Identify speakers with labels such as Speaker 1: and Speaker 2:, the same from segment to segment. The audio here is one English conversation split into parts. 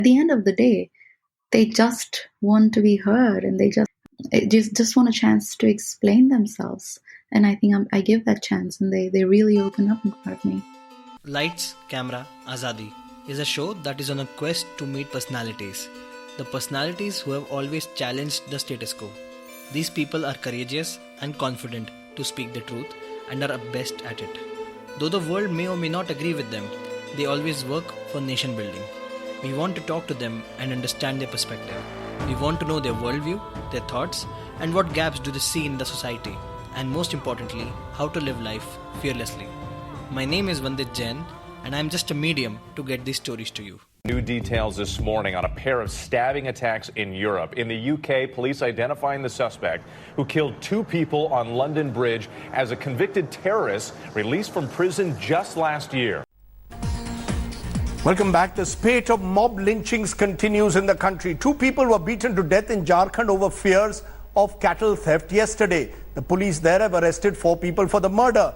Speaker 1: At the end of the day, they just want to be heard, and they just want a chance to explain themselves. And I think I give that chance, and they really open up in front of me.
Speaker 2: Lights, Camera, Azadi is a show that is on a quest to meet personalities. The personalities who have always challenged the status quo. These people are courageous and confident to speak the truth and are best at it. Though the world may or may not agree with them, they always work for nation building. We want to talk to them and understand their perspective. We want to know their worldview, their thoughts, and what gaps do they see in the society, and most importantly, how to live life fearlessly. My name is Vandit Jain, and I'm just a medium to get these stories to you.
Speaker 3: New details this morning on a pair of stabbing attacks in Europe. In the UK, police identifying the suspect who killed 2 people on London Bridge as a convicted terrorist released from prison just last year.
Speaker 4: Welcome back. The spate of mob lynchings continues in the country. 2 people were beaten to death in Jharkhand over fears of cattle theft yesterday. The police there have arrested 4 people for the murder.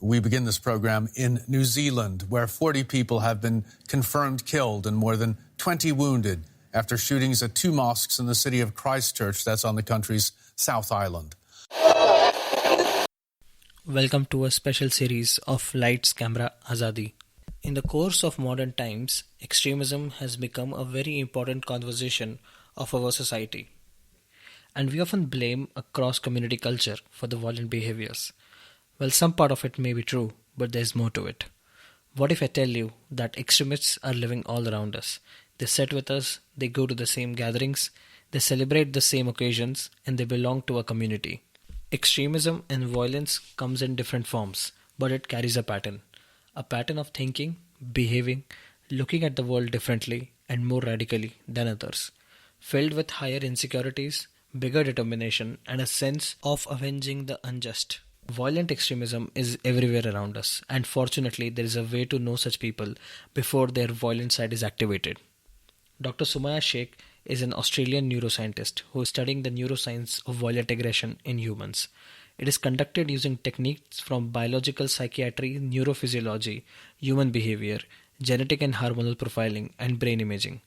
Speaker 5: We begin this program in New Zealand, where 40 people have been confirmed killed and more than 20 wounded after shootings at 2 mosques in the city of Christchurch, that's on the country's South Island.
Speaker 2: Welcome to a special series of Lights, Camera, Azadi. In the course of modern times, extremism has become a very important conversation of our society. And we often blame a cross-community culture for the violent behaviors. Well, some part of it may be true, but there's more to it. What if I tell you that extremists are living all around us? They sit with us, they go to the same gatherings, they celebrate the same occasions, and they belong to a community. Extremism and violence comes in different forms, but it carries a pattern of thinking, behaving, looking at the world differently and more radically than others, filled with higher insecurities, bigger determination, and a sense of avenging the unjust. Violent extremism is everywhere around us, and fortunately there is a way to know such people before their violent side is activated. Dr Sumaiya Shaikh is an Australian neuroscientist who is studying the neuroscience of violent aggression in humans. It is conducted using techniques from biological psychiatry, neurophysiology, human behavior, genetic and hormonal profiling, and brain imaging.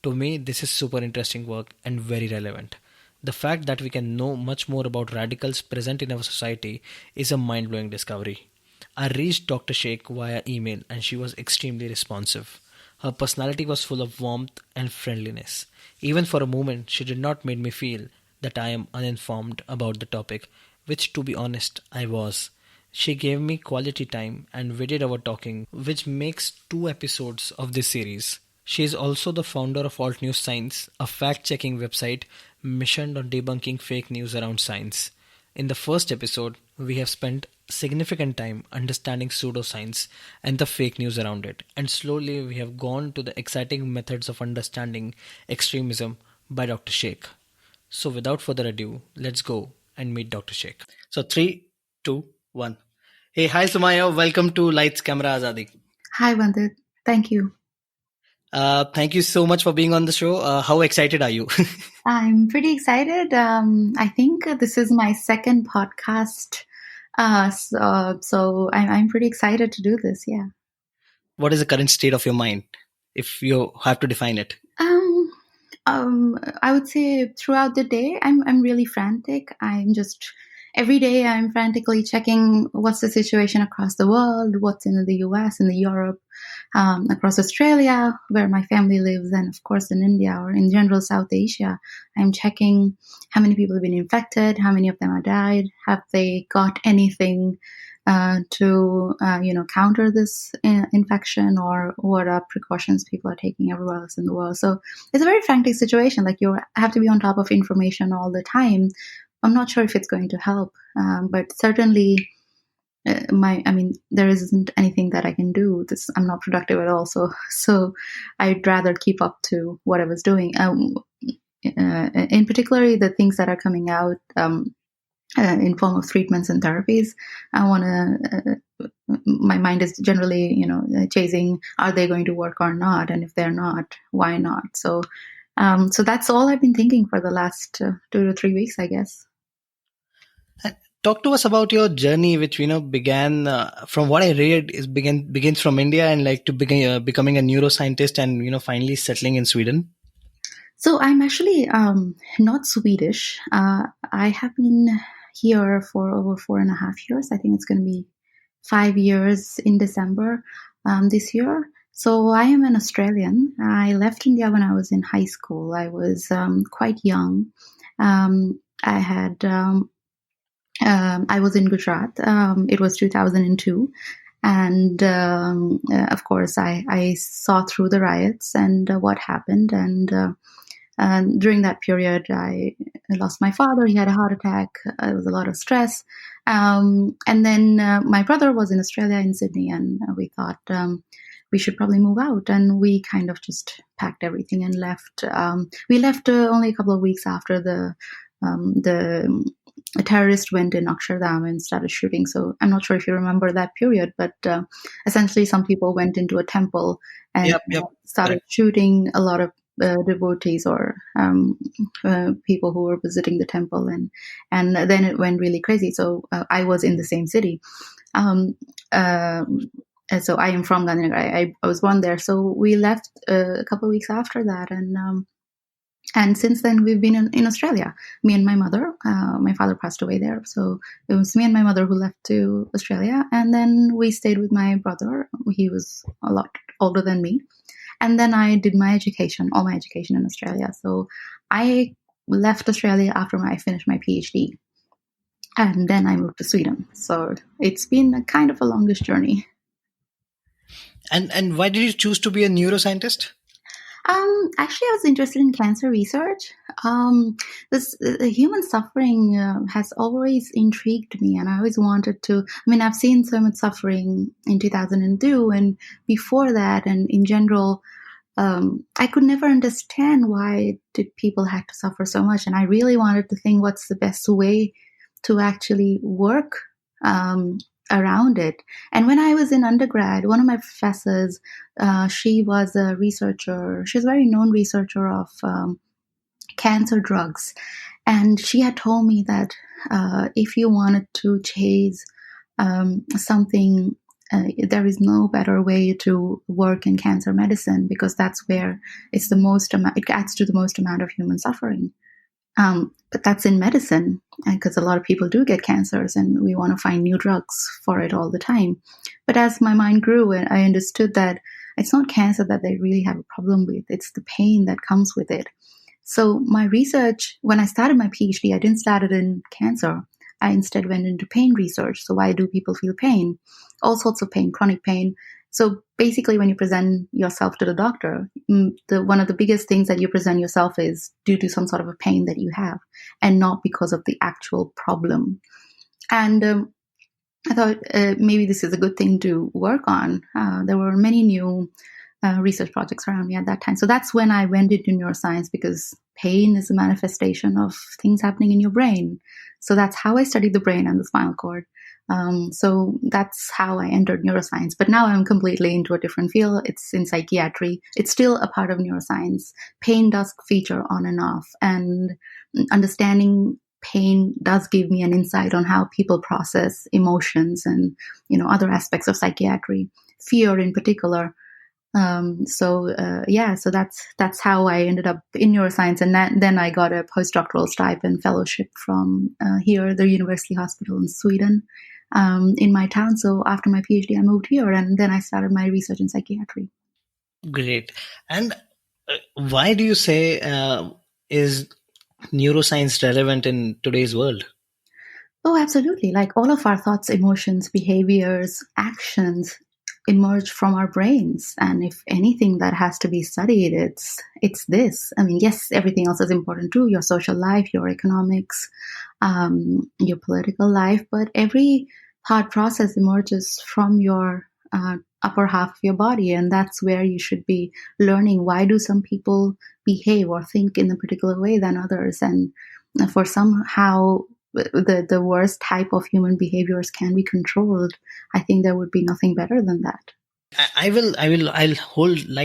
Speaker 2: To me, this is super interesting work and very relevant. The fact that we can know much more about radicals present in our society is a mind-blowing discovery. I reached Dr. Shaikh via email and she was extremely responsive. Her personality was full of warmth and friendliness. Even for a moment, she did not make me feel that I am uninformed about the topic, which to be honest, I was. She gave me quality time and we did our talking, which makes 2 episodes of this series. She is also the founder of Alt News Science, a fact-checking website missioned on debunking fake news around science. In the first episode, we have spent significant time understanding pseudoscience and the fake news around it, and slowly we have gone to the exciting methods of understanding extremism by Dr. Shaikh. So without further ado, let's go and meet Dr. Shaikh. So 3, 2, 1. Hey, hi Sumaiya, welcome to Lights, Camera, Azadi.
Speaker 1: Hi, Vandit. Thank you.
Speaker 2: Thank you so much for being on the show. How excited are you?
Speaker 1: I'm pretty excited. I think this is my second podcast. So I'm pretty excited to do this. Yeah.
Speaker 2: What is the current state of your mind, if you have to define it?
Speaker 1: I would say throughout the day, I'm really frantic. Every day I'm frantically checking what's the situation across the world, what's in the US, in Europe, across Australia, where my family lives, and of course in India or in general South Asia. I'm checking how many people have been infected, how many of them have died, have they got anything to counter this infection, or what are precautions people are taking everywhere else in the world. So it's a very frantic situation. Like, you have to be on top of information all the time. I'm not sure if it's going to help, but certainly there isn't anything that I can do. I'm not productive at all. So I'd rather keep up to what I was doing. In particular, the things that are coming out in form of treatments and therapies, my mind is generally, chasing, are they going to work or not? And if they're not, why not? So that's all I've been thinking for the last 2 to 3 weeks, I guess.
Speaker 2: talk to us about your journey, which began from what I read begins from India and like to begin becoming a neuroscientist and finally settling in Sweden.
Speaker 1: So I'm actually not Swedish. I have been here for over 4.5 years. I think it's going to be 5 years in December this year. So I am an Australian. I left India when I was in high school. I was quite young. I had I was in Gujarat. It was 2002. And of course, I saw through the riots and what happened. And during that period, I lost my father. He had a heart attack. There was a lot of stress. And then my brother was in Australia, in Sydney, and we thought we should probably move out. And we kind of just packed everything and left. We left only a couple of weeks after the a terrorist went in Akshardham and started shooting. So I'm not sure if you remember that period, but essentially some people went into a temple and started shooting a lot of devotees or people who were visiting the temple, and then it went really crazy. So I was in the same city. And so I am from Gandhinagar. I was born there. So we left a couple of weeks after that, and since then, we've been in Australia. Me and my mother. My father passed away there. So it was me and my mother who left to Australia. And then we stayed with my brother. He was a lot older than me. And then I did my education, all my education in Australia. So I left Australia after I finished my PhD. And then I moved to Sweden. So it's been a kind of a longish journey.
Speaker 2: And why did you choose to be a neuroscientist?
Speaker 1: Actually, I was interested in cancer research. The human suffering has always intrigued me, and I always wanted to. I mean, I've seen so much suffering in 2002, and before that, and in general, I could never understand why did people have to suffer so much, and I really wanted to think what's the best way to actually work around it. And when I was in undergrad, one of my professors, she was a researcher. She was a very known researcher of cancer drugs. And she had told me that if you wanted to chase something, there is no better way to work in cancer medicine, because that's where it's the most it adds to the most amount of human suffering. But that's in medicine, because a lot of people do get cancers and we want to find new drugs for it all the time. But as my mind grew, and I understood that it's not cancer that they really have a problem with, it's the pain that comes with it. So my research, when I started my PhD, I didn't start it in cancer. I instead went into pain research. So why do people feel pain? All sorts of pain, chronic pain. So basically, when you present yourself to the doctor, one of the biggest things that you present yourself is due to some sort of a pain that you have, and not because of the actual problem. And I thought maybe this is a good thing to work on. There were many new research projects around me at that time. So that's when I went into neuroscience, because pain is a manifestation of things happening in your brain. So that's how I studied the brain and the spinal cord. So that's how I entered neuroscience. But now I'm completely into a different field. It's in psychiatry. It's still a part of neuroscience. Pain does feature on and off. And understanding pain does give me an insight on how people process emotions and, other aspects of psychiatry, fear in particular. So that's how I ended up in neuroscience. And then I got a postdoctoral stipend fellowship from here, the University Hospital in Sweden. In my town. So after my PhD, I moved here, and then I started my research in psychiatry.
Speaker 2: Great. And why do you say is neuroscience relevant in today's world?
Speaker 1: Oh, absolutely. Like all of our thoughts, emotions, behaviors, actions emerge from our brains. And if anything that has to be studied, it's this. I mean, yes, everything else is important too, your social life, your economics, your political life, but every thought process emerges from your upper half of your body. And that's where you should be learning, why do some people behave or think in a particular way than others? And for somehow the worst type of human behaviors can be controlled, I think there would be nothing better than that.
Speaker 2: Like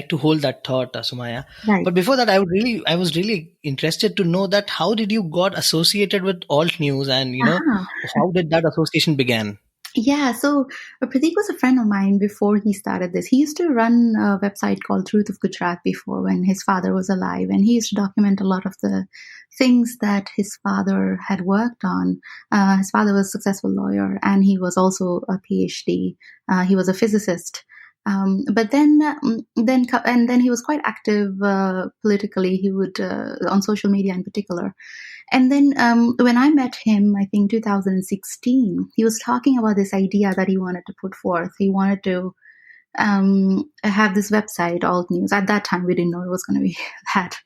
Speaker 2: to hold that thought, Sumaya.
Speaker 1: Right.
Speaker 2: But before that, I was really interested to know that how did you got associated with alt news, and
Speaker 1: Aha.
Speaker 2: how did that association began?
Speaker 1: Yeah, so Pradeep was a friend of mine before he started this. He used to run a website called Truth of Gujarat before, when his father was alive, and he used to document a lot of the things that his father had worked on. His father was a successful lawyer, and he was also a PhD. He was a physicist. But then he was quite active politically. He would on social media in particular. And then when I met him, I think 2016, he was talking about this idea that he wanted to put forth. He wanted to have this website, Alt News. At that time, we didn't know it was going to be that.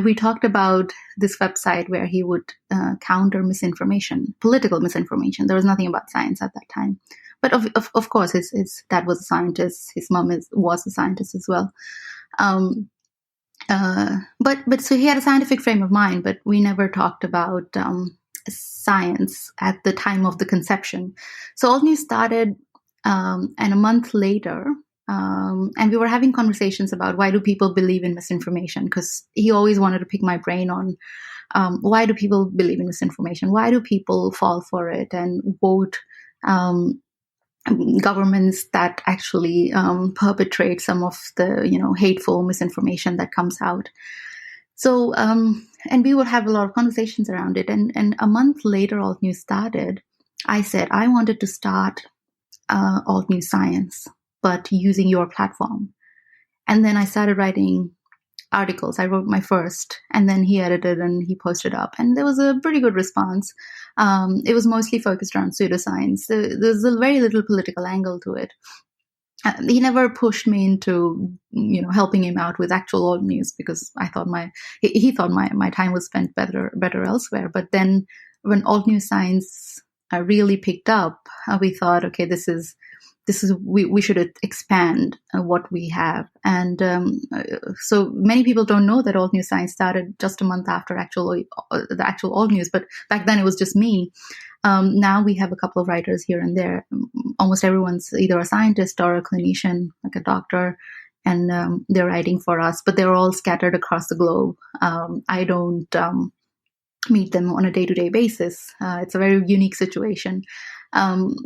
Speaker 1: We talked about this website where he would counter misinformation, political misinformation. There was nothing about science at that time. But of course, his dad was a scientist. His mom was a scientist as well. But so he had a scientific frame of mind, but we never talked about science at the time of the conception. So Alt News started, and a month later, and we were having conversations about why do people believe in misinformation, because he always wanted to pick my brain on why do people believe in misinformation? Why do people fall for it and vote governments that actually perpetrate some of the hateful misinformation that comes out? So and we would have a lot of conversations around it. And a month later, Alt News started. I said I wanted to start Alt News Science, but using your platform. And then I started writing articles. I wrote my first, and then he edited and he posted up, and there was a pretty good response. It was mostly focused around pseudoscience. There's a very little political angle to it. He never pushed me into helping him out with actual alt news, because I thought he thought my time was spent better elsewhere. But then when alt news science really picked up, we thought, okay, we should expand what we have. And so many people don't know that alt news science started just a month after the actual alt news, but back then it was just me. Now we have a couple of writers here and there. Almost everyone's either a scientist or a clinician, like a doctor, and they're writing for us, but they're all scattered across the globe. I don't meet them on a day-to-day basis. It's a very unique situation.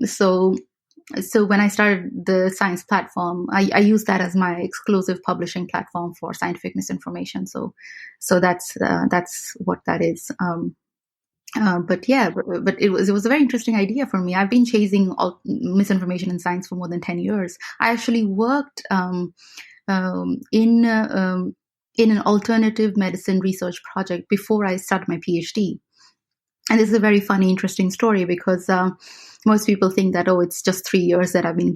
Speaker 1: So when I started the science platform, I used that as my exclusive publishing platform for scientific misinformation. So that's what that is. But it was a very interesting idea for me. I've been chasing misinformation in science for more than 10 years. I actually worked in an alternative medicine research project before I started my PhD. And this is a very funny, interesting story, because most people think that, it's just 3 years that I've been,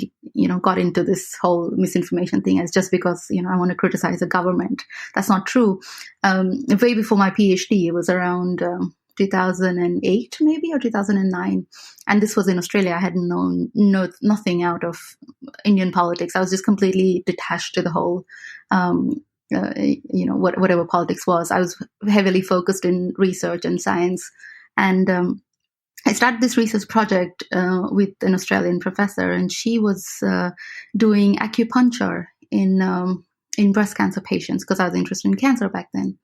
Speaker 1: got into this whole misinformation thing. It's just because, I want to criticize the government. That's not true. Way before my PhD, it was around 2008 maybe, or 2009. And this was in Australia. I had known nothing out of Indian politics. I was just completely detached to the whole, whatever politics was. I was heavily focused in research and science. And I started this research project with an Australian professor, and she was doing acupuncture in breast cancer patients, because I was interested in cancer back then.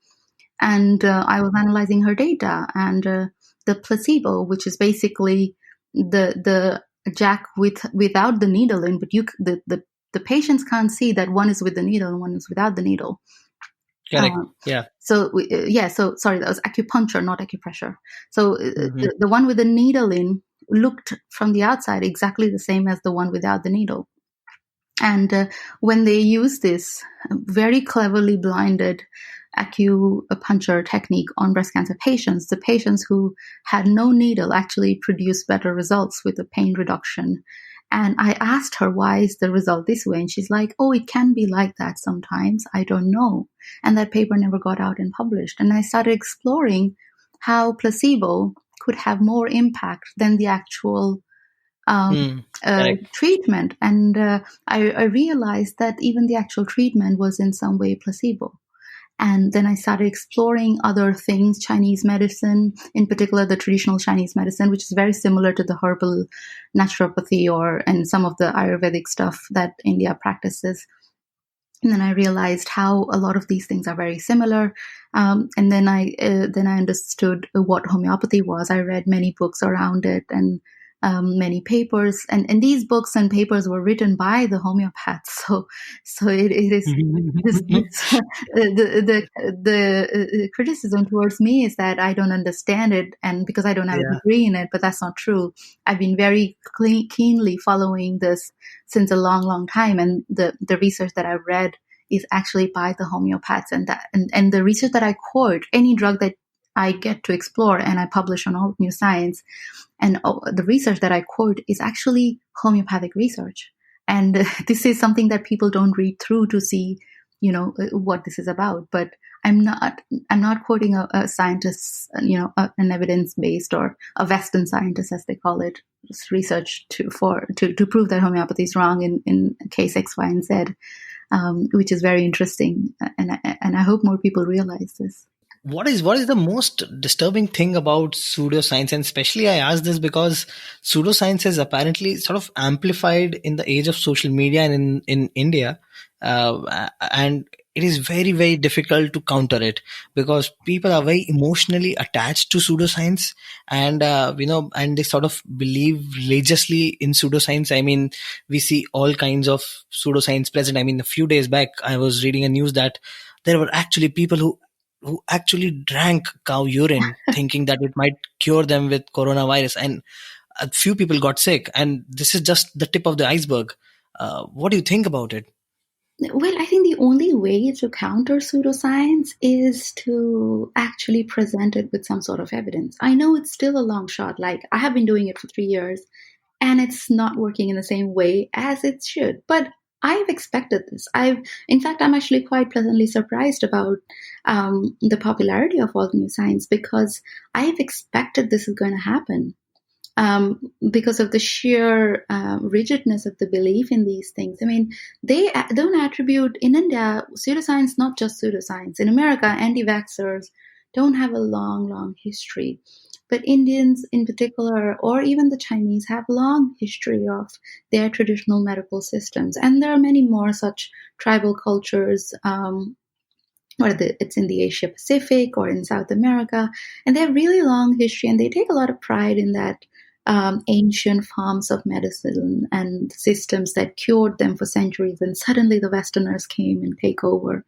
Speaker 1: And I was analyzing her data, and the placebo, which is basically the jack without the needle in, but the patients can't see that one is with the needle and one is without the needle.
Speaker 2: Correct. Yeah.
Speaker 1: So sorry, that was acupuncture, not acupressure. So the one with the needle in looked from the outside exactly the same as the one without the needle. And when they used this very cleverly blinded acupuncture technique on breast cancer patients, the patients who had no needle actually produced better results with the pain reduction. And I asked her, why is the result this way? And she's like, it can be like that sometimes. I don't know. And that paper never got out and published. And I started exploring how placebo could have more impact than the actual treatment. And I realized that even the actual treatment was in some way placebo. And then I started exploring other things, Chinese medicine, in particular the traditional Chinese medicine, which is very similar to the herbal naturopathy and some of the Ayurvedic stuff that India practices. And then I realized how a lot of these things are very similar. And then I understood what homeopathy was. I read many books around it and many papers. And these books and papers were written by the homeopaths. So it is the criticism towards me is that I don't understand it, and because I don't have a degree in it. But that's not true. I've been very keenly following this since a long, long time, and the research that I've read is actually by the homeopaths, and the research that I quote, any drug that I get to explore and I publish on Alt New Science, and the research that I quote is actually homeopathic research. And this is something that people don't read through to see, what this is about. But I'm not quoting a scientist, an evidence-based or a Western scientist, as they call it, research to prove that homeopathy is wrong in case X, Y, and Z, which is very interesting. And I hope more people realize this.
Speaker 2: What is the most disturbing thing about pseudoscience? And especially I ask this because pseudoscience is apparently sort of amplified in the age of social media and in India. And it is very, very difficult to counter it because people are very emotionally attached to pseudoscience and, and they sort of believe religiously in pseudoscience. I mean, we see all kinds of pseudoscience present. I mean, a few days back, I was reading a news that there were actually people who actually drank cow urine thinking that it might cure them with coronavirus, and a few people got sick, and this is just the tip of the iceberg. What do you think about it?
Speaker 1: Well, I think the only way to counter pseudoscience is to actually present it with some sort of evidence. I know it's still a long shot. Like, I have been doing it for 3 years and it's not working in the same way as it should, but I've expected this. In fact, I'm actually quite pleasantly surprised about the popularity of Alt New Science because I've expected this is going to happen because of the sheer rigidness of the belief in these things. I mean, they don't attribute in India pseudoscience, not just pseudoscience. In America, anti-vaxxers don't have a long, long history. But Indians in particular, or even the Chinese, have a long history of their traditional medical systems. And there are many more such tribal cultures, it's in the Asia Pacific or in South America. And they have really long history, and they take a lot of pride in that ancient forms of medicine and systems that cured them for centuries. And suddenly the Westerners came and take over.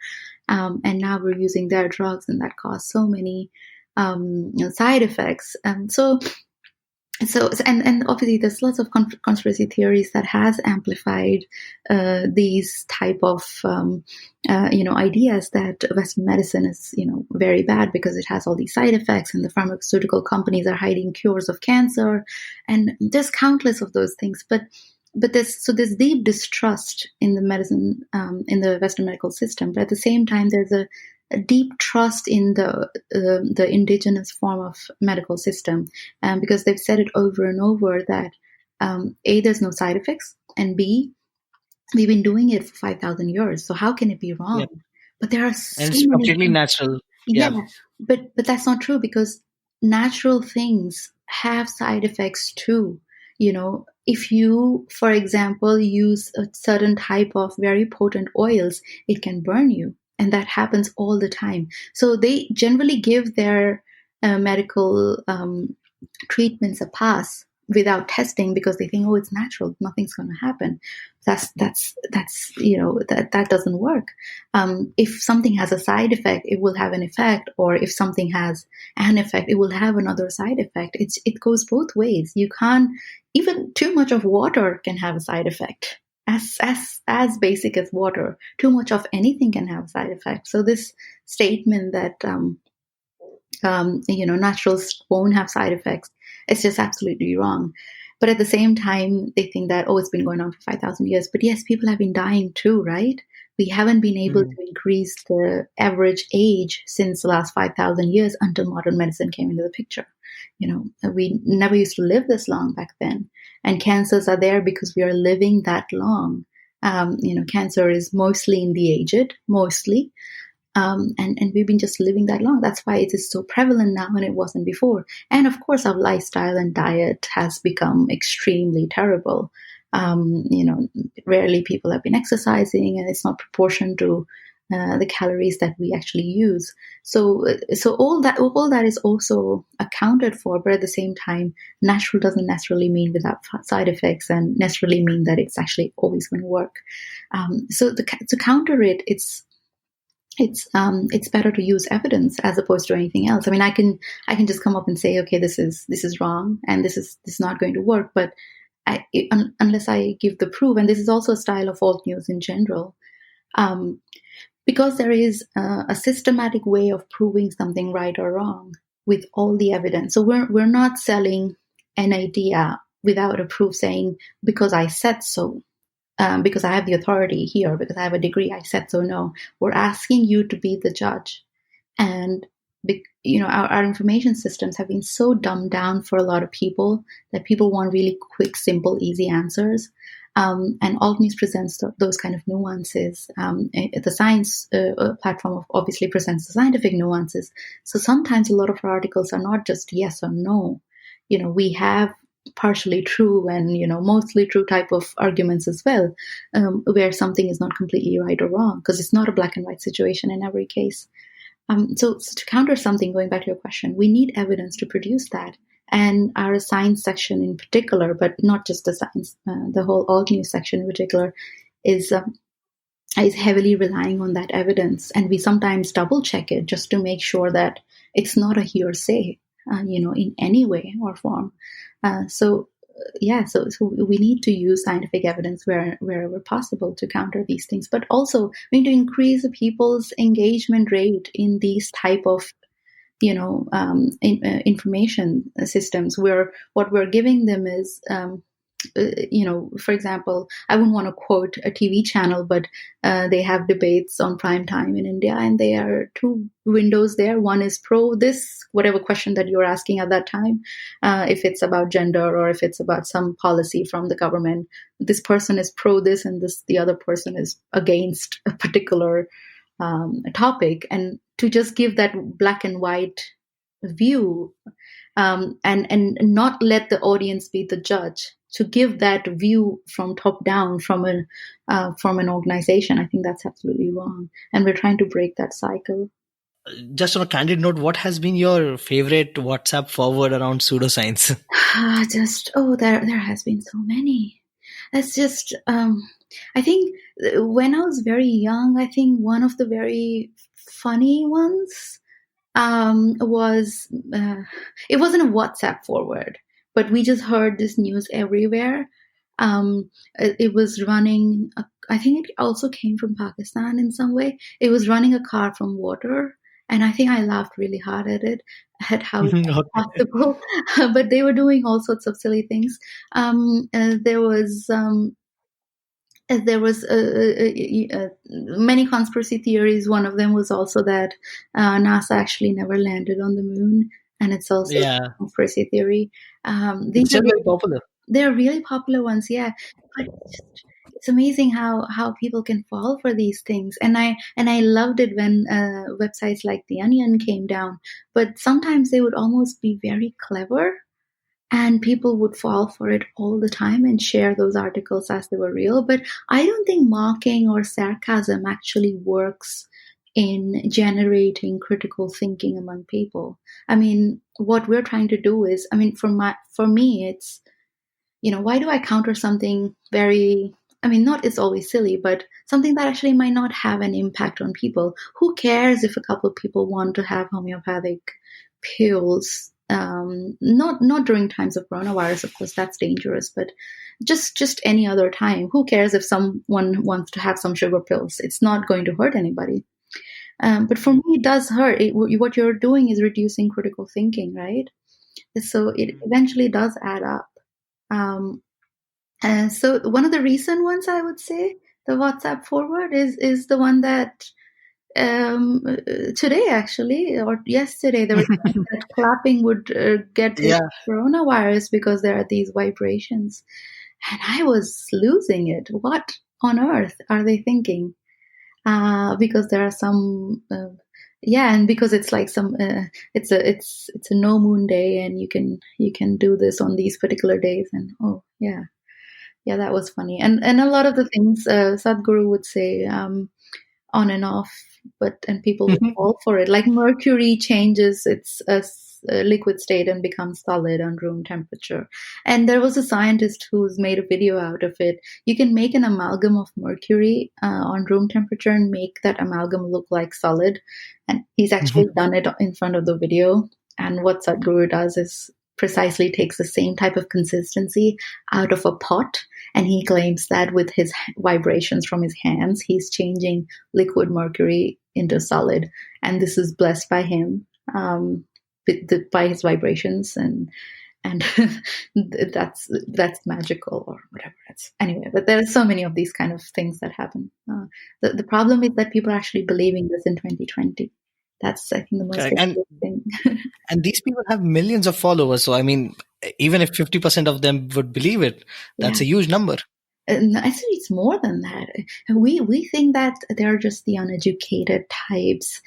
Speaker 1: And now we're using their drugs, and that caused so many side effects. And obviously there's lots of conspiracy theories that has amplified these type of ideas that Western medicine is very bad because it has all these side effects, and the pharmaceutical companies are hiding cures of cancer, and there's countless of those things. But there's deep distrust in the medicine in the Western medical system, but at the same time there's a deep trust in the indigenous form of medical system, because they've said it over and over that A, there's no side effects, and B, we've been doing it for 5,000 years, so how can it be wrong?
Speaker 2: Yep.
Speaker 1: But there are so
Speaker 2: and it's
Speaker 1: many
Speaker 2: completely
Speaker 1: things.
Speaker 2: Natural.
Speaker 1: Yeah, but that's not true, because natural things have side effects too. If you, for example, use a certain type of very potent oils, it can burn you. And that happens all the time. So they generally give their medical treatments a pass without testing because they think, oh, it's natural, nothing's going to happen. That doesn't work. If something has a side effect, it will have an effect, or if something has an effect, it will have another side effect. It goes both ways. You can't, even too much of water can have a side effect. As basic as water, too much of anything can have side effects. So this statement that naturals won't have side effects, it's just absolutely wrong. But at the same time, they think that, it's been going on for 5,000 years. But yes, people have been dying too, right? We haven't been able to increase the average age since the last 5,000 years until modern medicine came into the picture. We never used to live this long back then. And cancers are there because we are living that long. Cancer is mostly in the aged, mostly. And we've been just living that long. That's why it is so prevalent now and it wasn't before. And of course, our lifestyle and diet has become extremely terrible. Rarely people have been exercising, and it's not proportional to the calories that we actually use. So all that is also accounted for, but at the same time, natural doesn't necessarily mean without side effects, and necessarily mean that it's actually always going to work. So to counter it, it's better to use evidence as opposed to anything else. I mean, I can just come up and say, okay, this is wrong, and this is not going to work, but unless I give the proof, and this is also a style of alt news in general, because there is a systematic way of proving something right or wrong with all the evidence. So we're not selling an idea without a proof, saying because I said so, because I have the authority here, because I have a degree, I said so. No, we're asking you to be the judge, and our information systems have been so dumbed down for a lot of people that people want really quick, simple, easy answers. And alt news presents those kind of nuances. The science platform obviously presents the scientific nuances. So sometimes a lot of our articles are not just yes or no. We have partially true and mostly true type of arguments as well, where something is not completely right or wrong, because it's not a black and white situation in every case. So to counter something, going back to your question, we need evidence to produce that. And our science section in particular, but not just the science, the whole alt news section in particular, is heavily relying on that evidence. And we sometimes double check it just to make sure that it's not a hearsay, in any way or form. So we need to use scientific evidence wherever possible to counter these things, but also we need to increase people's engagement rate in these type of information systems, where what we're giving them is, for example, I wouldn't want to quote a TV channel, but they have debates on prime time in India, and there are two windows there. One is pro this, whatever question that you're asking at that time, if it's about gender or if it's about some policy from the government, this person is pro this, and the other person is against a particular topic. And to just give that black and white view, and not let the audience be the judge, to give that view from top down from an organization, I think that's absolutely wrong, and we're trying to break that cycle.
Speaker 2: Just on a candid note, what has been your favorite WhatsApp forward around pseudoscience?
Speaker 1: There has been so many. That's just I think when I was very young, I think one of the very funny ones was it wasn't a WhatsApp forward, but we just heard this news everywhere. It was running, I think it also came from Pakistan in some way. It was running a car from water, and I think I laughed really hard at how it was possible. But they were doing all sorts of silly things. There was many conspiracy theories. One of them was also that NASA actually never landed on the moon, and it's also a conspiracy theory.
Speaker 2: These are very popular.
Speaker 1: They're really popular ones, yeah. But it's amazing how people can fall for these things. And I loved it when websites like The Onion came down. But sometimes they would almost be very clever, and people would fall for it all the time and share those articles as they were real. But I don't think mocking or sarcasm actually works in generating critical thinking among people. I mean, what we're trying to do is, for me, it's, why do I counter something very, not it's always silly, but something that actually might not have an impact on people. Who cares if a couple of people want to have homeopathic pills? Not during times of coronavirus, of course, that's dangerous, but just any other time. Who cares if someone wants to have some sugar pills? It's not going to hurt anybody. But for me, it does hurt. What you're doing is reducing critical thinking, right? So it eventually does add up. So one of the recent ones, I would say, the WhatsApp forward is the one that today, actually, or yesterday, there was that clapping would get coronavirus because there are these vibrations, and I was losing it. What on earth are they thinking? because there are some. And because it's like it's a no moon day, and you can do this on these particular days, and that was funny, and a lot of the things Sadhguru would say on and off, and people would fall for it. Like mercury changes its liquid state and becomes solid on room temperature. And there was a scientist who's made a video out of it. You can make an amalgam of mercury on room temperature and make that amalgam look like solid. And he's actually done it in front of the video. And what Sadhguru does is precisely takes the same type of consistency out of a pot, and he claims that with his vibrations from his hands, he's changing liquid mercury into solid, and this is blessed by him by his vibrations, and that's magical or whatever. Anyway, but there are so many of these kind of things that happen. The problem is that people are actually believing this in 2020. That's, I think, the most difficult thing.
Speaker 2: And these people have millions of followers. So, I mean, even if 50% of them would believe it, that's a huge number.
Speaker 1: Actually, it's more than that. We think that they're just the uneducated types,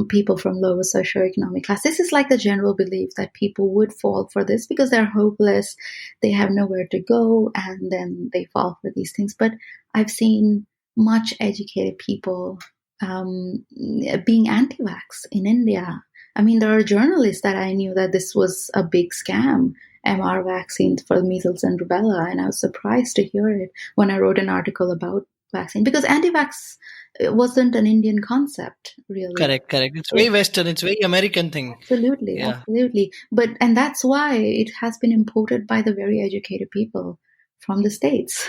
Speaker 1: people from lower socioeconomic class. This is like the general belief that people would fall for this because they're hopeless, they have nowhere to go, and then they fall for these things. But I've seen much educated people being anti-vax in India. I mean, there are journalists that I knew that this was a big scam, MR vaccines for measles and rubella, and I was surprised to hear it when I wrote an article about vaccine, because anti-vax wasn't an Indian concept, really.
Speaker 2: Correct. It's very Western, it's very American thing.
Speaker 1: Absolutely. And that's why it has been imported by the very educated people from the States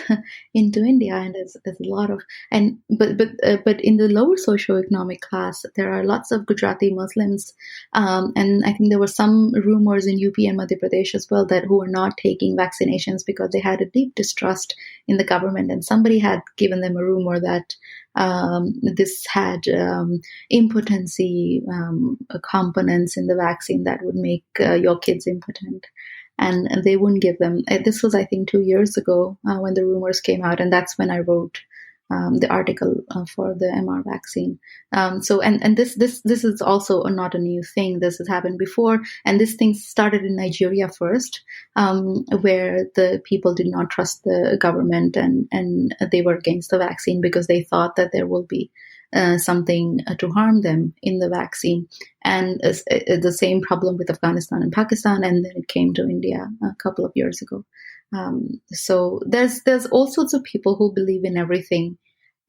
Speaker 1: into India, and there's a lot of but in the lower socioeconomic class there are lots of Gujarati Muslims, and I think there were some rumors in UP and Madhya Pradesh as well that who were not taking vaccinations because they had a deep distrust in the government, and somebody had given them a rumor that this had impotency components in the vaccine that would make your kids impotent. And they wouldn't give them. This was, I think, 2 years ago when the rumors came out, and that's when I wrote the article for the MR vaccine. This is also not a new thing. This has happened before, and this thing started in Nigeria first, where the people did not trust the government, and they were against the vaccine because they thought that there will be something to harm them in the vaccine. And the same problem with Afghanistan and Pakistan, and then it came to India a couple of years ago. So there's all sorts of people who believe in everything,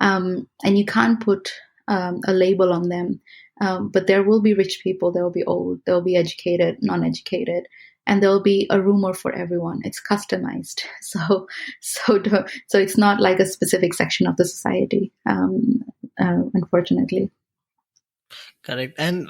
Speaker 1: and you can't put a label on them. But there will be rich people, there will be old, there will be educated, non-educated, and there will be a rumor for everyone. It's customized, so it's not like a specific section of the society. Unfortunately.
Speaker 2: Correct. And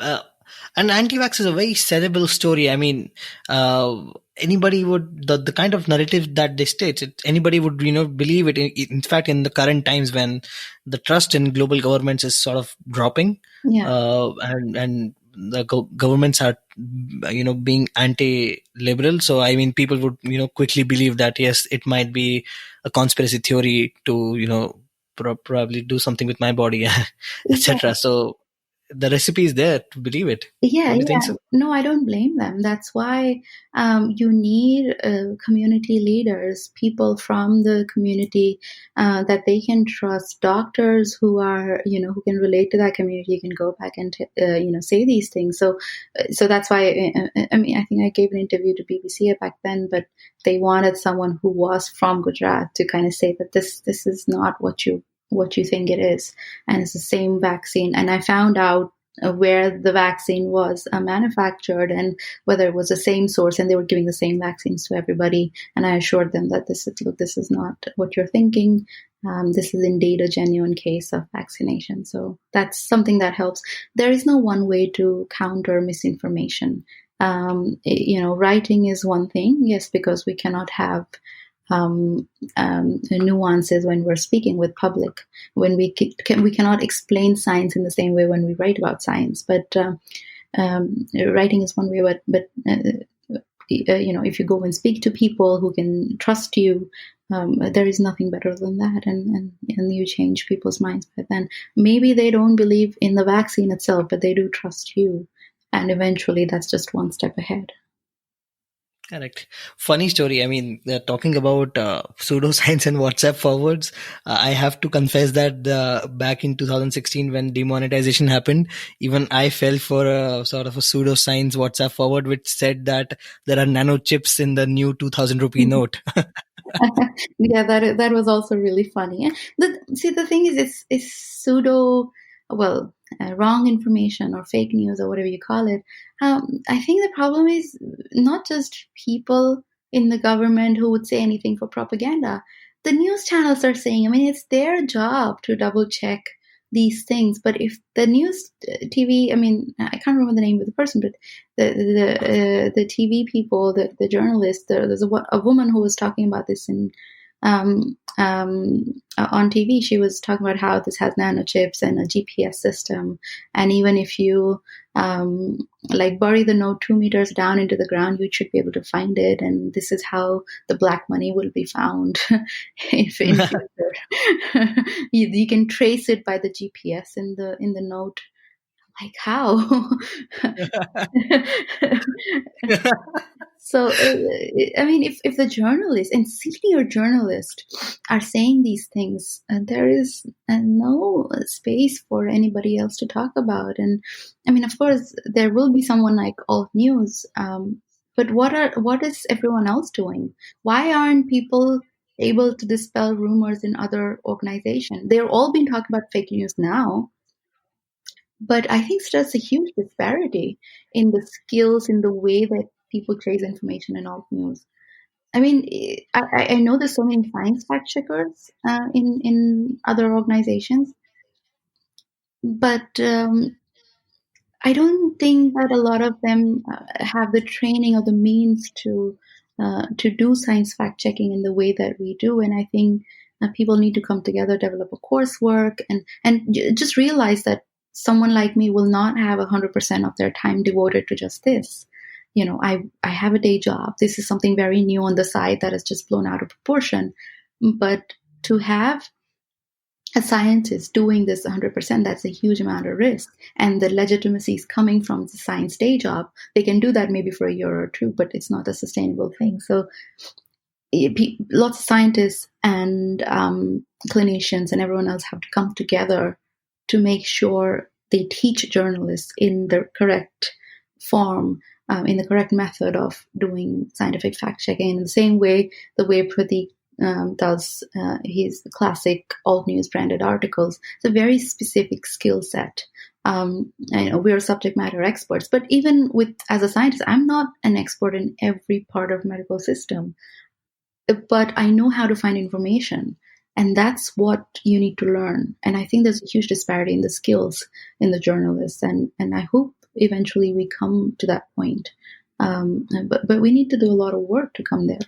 Speaker 2: anti-vax is a very sellable story. I mean, anybody would, the kind of narrative that they state, anybody would, believe it. In fact, in the current times when the trust in global governments is sort of dropping, and the governments are, being anti-liberal. So, I mean, people would, quickly believe that, yes, it might be a conspiracy theory to, probably do something with my body, etc. So the recipe is there to believe it.
Speaker 1: Yeah.
Speaker 2: Think so?
Speaker 1: No, I don't blame them. That's why you need community leaders, people from the community that they can trust, doctors who are, who can relate to that community. You can go back and, say these things. So that's why, I think I gave an interview to BBC back then, but they wanted someone who was from Gujarat to kind of say that this is not what you think it is, and it's the same vaccine. And I found out where the vaccine was manufactured and whether it was the same source, and they were giving the same vaccines to everybody. And I assured them that this is not what you're thinking. This is indeed a genuine case of vaccination. So that's something that helps. There is no one way to counter misinformation. Writing is one thing, yes, because we cannot have nuances when we're speaking with public, when we cannot explain science in the same way when we write about science, but writing is one way. But if you go and speak to people who can trust you, there is nothing better than that, and you change people's minds by then. Maybe they don't believe in the vaccine itself, but they do trust you, and eventually that's just one step ahead.
Speaker 2: Correct. Funny story. I mean, talking about pseudoscience and WhatsApp forwards, I have to confess that back in 2016, when demonetization happened, even I fell for a sort of a pseudoscience WhatsApp forward, which said that there are nanochips in the new 2000 rupee note.
Speaker 1: Yeah, that was also really funny. The thing is, it's pseudo, well, wrong information or fake news or whatever you call it. I think the problem is not just people in the government who would say anything for propaganda. The news channels are saying, I mean, it's their job to double check these things. But if the news TV, I mean, I can't remember the name of the person, but the TV people, the journalists, there's a woman who was talking about this in on TV. She was talking about how this has nanochips and a GPS system, and even if you like bury the note 2 meters down into the ground, you should be able to find it, and this is how the black money will be found. If in future you can trace it by the GPS in the note. Like how? So, I mean, if the journalists and senior journalists are saying these things, there is no space for anybody else to talk about. And I mean, of course, there will be someone like Alt News, but what is everyone else doing? Why aren't people able to dispel rumors in other organizations? They're all being talking about fake news now. But I think there's a huge disparity in the skills, in the way that people chase information in alt news. I mean, I know there's so many science fact checkers in other organizations, but I don't think that a lot of them have the training or the means to do science fact checking in the way that we do. And I think people need to come together, develop a coursework, and just realize that someone like me will not have 100% of their time devoted to just this. You know, I have a day job. This is something very new on the side that has just blown out of proportion. But to have a scientist doing this 100%, that's a huge amount of risk. And the legitimacy is coming from the science day job. They can do that maybe for a year or two, but it's not a sustainable thing. So lots of scientists and clinicians and everyone else have to come together to make sure they teach journalists in the correct form, in the correct method of doing scientific fact-checking. In the same way, the way Pratik does his classic alt news branded articles. It's a very specific skill set. We're subject matter experts, but even as a scientist, I'm not an expert in every part of the medical system, but I know how to find information. And that's what you need to learn. And I think there's a huge disparity in the skills in the journalists. And I hope eventually we come to that point. But we need to do a lot of work to come there.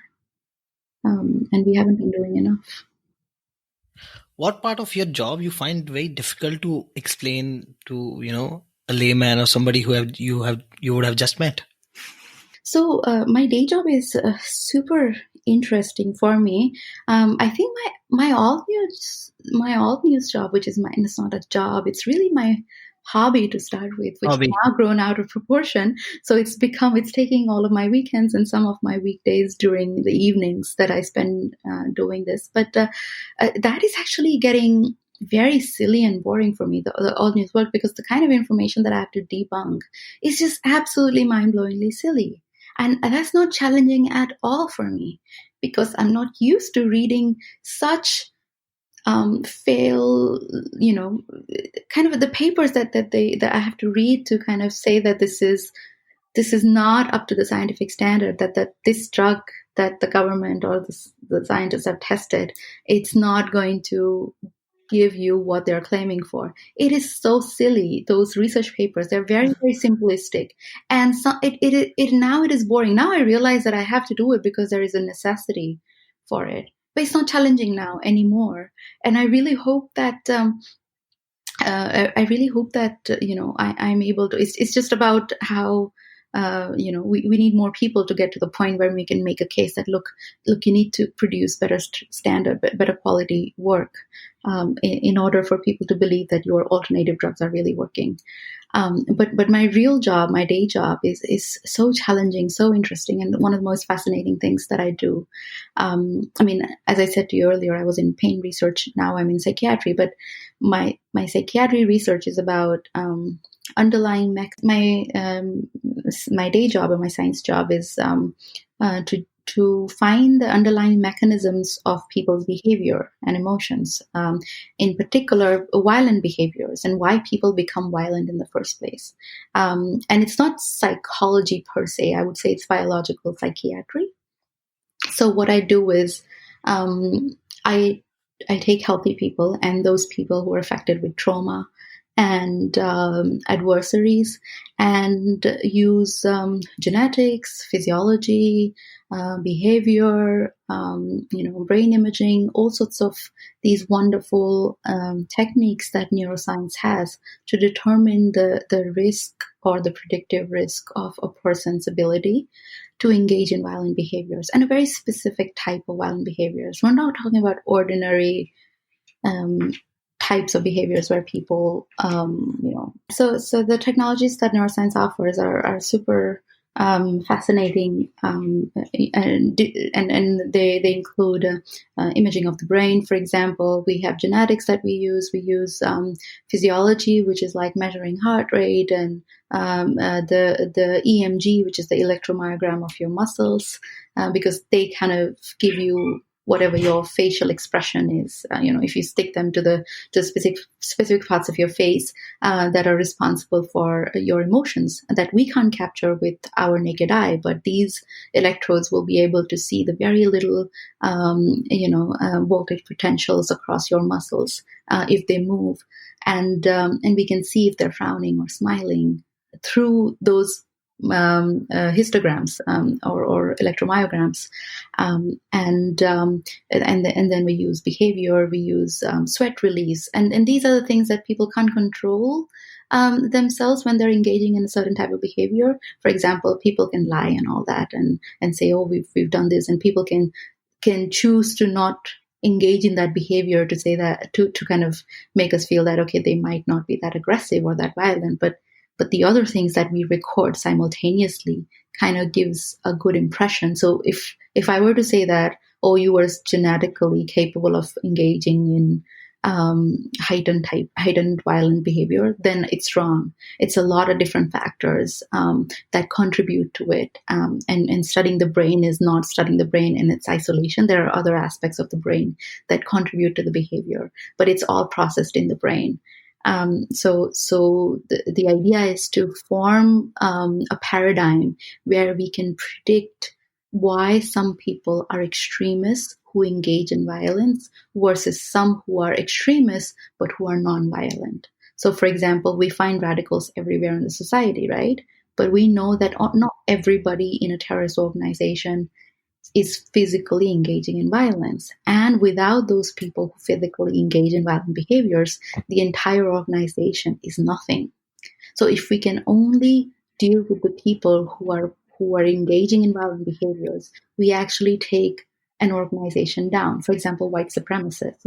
Speaker 1: And we haven't been doing enough.
Speaker 2: What part of your job you find very difficult to explain to, a layman or somebody who you would have just met?
Speaker 1: So my day job is super interesting for me. I think my alt news job, which is it's not a job, it's really my hobby to start with, which has now grown out of proportion. So it's taking all of my weekends and some of my weekdays during the evenings that I spend doing this. But that is actually getting very silly and boring for me, the alt news work, because the kind of information that I have to debunk is just absolutely mind-blowingly silly. And that's not challenging at all for me, because I'm not used to reading such kind of the papers that I have to read to kind of say that this is not up to the scientific standard, that this drug that the government or the scientists have tested, it's not going to give you what they're claiming for. It is so silly. Those research papers, they're very, very simplistic. And so now it is boring. Now I realize that I have to do it because there is a necessity for it. But it's not challenging now anymore. And I really hope that I'm able to. It's just about how we need more people to get to the point where we can make a case that look, you need to produce better standard, better quality work in order for people to believe that your alternative drugs are really working. But my real job, my day job, is so challenging, so interesting, and one of the most fascinating things that I do. As I said to you earlier, I was in pain research. Now I'm in psychiatry, but my psychiatry research is about underlying my day job or my science job is to find the underlying mechanisms of people's behavior and emotions, in particular violent behaviors, and why people become violent in the first place. And it's not psychology per se. I would say it's biological psychiatry. So what I do is I take healthy people and those people who are affected with trauma and adversaries, and use genetics, physiology, behavior, brain imaging, all sorts of these wonderful techniques that neuroscience has to determine the risk or the predictive risk of a person's ability to engage in violent behaviors, and a very specific type of violent behaviors. We're not talking about ordinary types of behaviors where people, So the technologies that neuroscience offers are super fascinating, and they include imaging of the brain. For example, we have genetics that we use. We use physiology, which is like measuring heart rate, and the EMG, which is the electromyogram of your muscles, because they kind of give you whatever your facial expression is. If you stick them to the specific parts of your face that are responsible for your emotions that we can't capture with our naked eye, but these electrodes will be able to see the very little, voltage potentials across your muscles if they move, and we can see if they're frowning or smiling through those histograms or electromyograms, and then we use behavior, we use sweat release, and these are the things that people can't control themselves when they're engaging in a certain type of behavior. For example, people can lie and all that, and say, oh, we've done this, and people can choose to not engage in that behavior to say that to kind of make us feel that, okay, they might not be that aggressive or that violent, but the other things that we record simultaneously kind of gives a good impression. So if I were to say that, oh, you were genetically capable of engaging in heightened violent behavior, then it's wrong. It's a lot of different factors that contribute to it. And studying the brain is not studying the brain in its isolation. There are other aspects of the brain that contribute to the behavior, but it's all processed in the brain. So the idea is to form a paradigm where we can predict why some people are extremists who engage in violence versus some who are extremists but who are non-violent. So, for example, we find radicals everywhere in the society, right? But we know that not everybody in a terrorist organization is physically engaging in violence. And without those people who physically engage in violent behaviors, the entire organization is nothing. So if we can only deal with the people who are engaging in violent behaviors, we actually take an organization down. For example, white supremacists,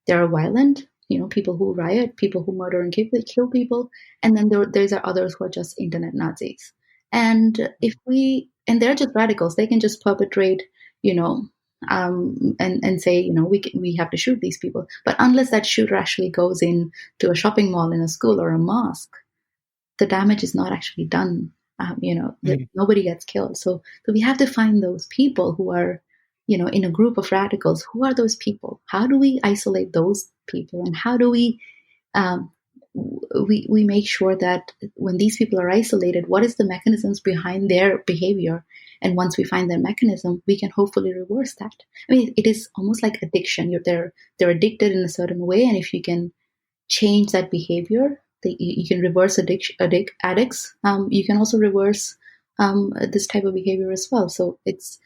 Speaker 1: they are violent, people who riot, people who murder and kill people. And then there's others who are just internet Nazis. And and they're just radicals. They can just perpetrate, and say, we have to shoot these people. But unless that shooter actually goes in to a shopping mall, in a school, or a mosque, the damage is not actually done. Nobody gets killed. So we have to find those people who are, in a group of radicals. Who are those people? How do we isolate those people? And how do we make sure that when these people are isolated, what is the mechanisms behind their behavior? And once we find their mechanism, we can hopefully reverse that. I mean, it is almost like addiction. They're addicted in a certain way, and if you can change that behavior, you can reverse addicts. You can also reverse this type of behavior as well. So it's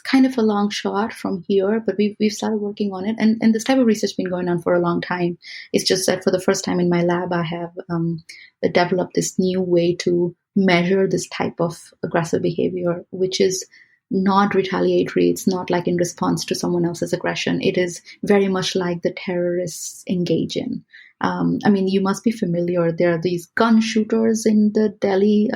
Speaker 1: kind of a long shot from here, but we've started working on it, and this type of research has been going on for a long time. It's just that for the first time in my lab, I have developed this new way to measure this type of aggressive behavior, which is not retaliatory. It's not like in response to someone else's aggression. It is very much like the terrorists engage in. I mean, you must be familiar. There are these gun shooters in the Delhi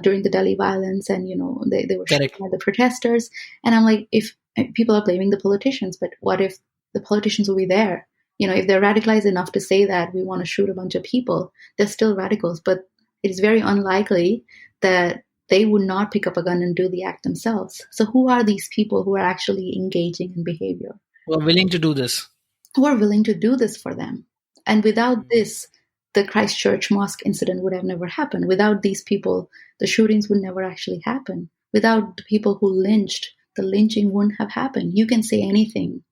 Speaker 1: during the Delhi violence, and they were shooting at the protesters. And I'm like, if people are blaming the politicians, but what if the politicians will be there? If they're radicalized enough to say that we want to shoot a bunch of people, they're still radicals. But it is very unlikely that they would not pick up a gun and do the act themselves. So who are these people who are actually engaging in behavior?
Speaker 2: Who are willing to do this?
Speaker 1: Who are willing to do this for them? And without this, the Christchurch mosque incident would have never happened. Without these people, the shootings would never actually happen. Without the people who lynched, the lynching wouldn't have happened. You can say anything,